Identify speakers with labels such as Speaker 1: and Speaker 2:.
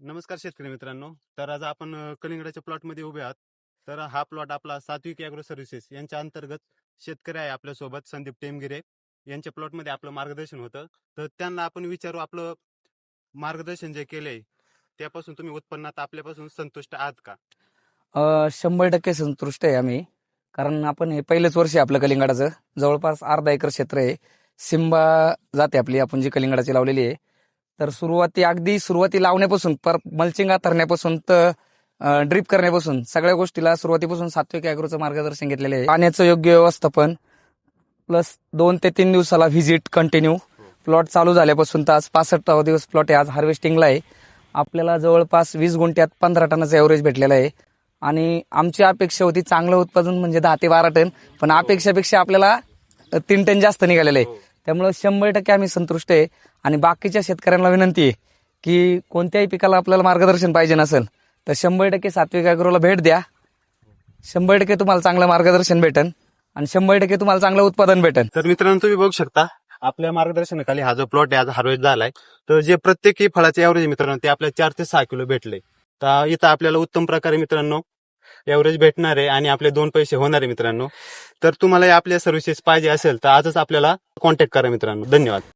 Speaker 1: नमस्कार शेतकरी मित्रांनो. तर आज आपण कलिंगडाच्या प्लॉटमध्ये उभे आहात. तर हा प्लॉट आपला सात्विक ॲग्रो सर्व्हिसेस यांच्या अंतर्गत शेतकरी आहे आपल्यासोबत संदीप टेमगिरे यांच्या प्लॉटमध्ये आपलं मार्गदर्शन होतं. तर त्यांना आपण विचारू, आपलं मार्गदर्शन जे केलंय त्यापासून तुम्ही उत्पन्नात आपल्यापासून संतुष्ट आहात का?
Speaker 2: 100% संतुष्ट आहे आम्ही. कारण आपण हे पहिलंच वर्ष आहे आपलं कलिंगडाचं. जवळपास अर्धा एकर क्षेत्र आहे. सिम्बा जाते आपली, आपण जी कलिंगडाची लावलेली आहे. तर अगदी सुरुवाती लावण्यापासून मल्चिंग आथरण्यापासून तर ड्रिप करण्यापासून सगळ्या गोष्टीला सुरुवातीपासून सात्विक ॲग्रोचं मार्गदर्शन घेतलेलं आहे. पाण्याचं योग्य व्यवस्थापन प्लस 2 ते 3 दिवसाला व्हिजिट कंटिन्यू. प्लॉट चालू झाल्यापासून तर आज 65वा दिवस प्लॉट आहे. आज हार्वेस्टिंगला आहे. आपल्याला जवळपास 20 गुंठ्यात 15 टनाचं ॲव्हरेज भेटलेलं आहे. आणि आमची अपेक्षा होती चांगलं उत्पादन म्हणजे 10 ते 12 टन, पण अपेक्षापेक्षा आपल्याला 3 टन जास्त निघालेलं आहे. त्यामुळे 100% आम्ही संतुष्ट आहे. आणि बाकीच्या शेतकऱ्यांना विनंती आहे की कोणत्याही पिकाला आपल्याला मार्गदर्शन पाहिजे नसेल तर 100% सात्विक ॲग्रोला भेट द्या. 100% तुम्हाला चांगलं मार्गदर्शन भेटेल आणि 100% तुम्हाला चांगलं उत्पादन भेटेल.
Speaker 1: तर मित्रांनो, तुम्ही बघू शकता आपल्या मार्गदर्शनाखाली हा जो प्लॉट आहे आज हार्वेस्ट झालाय. तर जे प्रत्येकी फळाचे ॲव्हरेज मित्रांनो ते आपल्याला 4 ते 6 किलो भेटले. तर इथं आपल्याला उत्तम प्रकारे मित्रांनो ॲव्हरेज भेटणार आहे आणि आपले 2 पैसे होणार आहे मित्रांनो. तर तुम्हाला आपल्या सर्व्हिसेस पाहिजे असेल तर आजच आपल्याला कॉन्टॅक्ट करा मित्रांनो. धन्यवाद.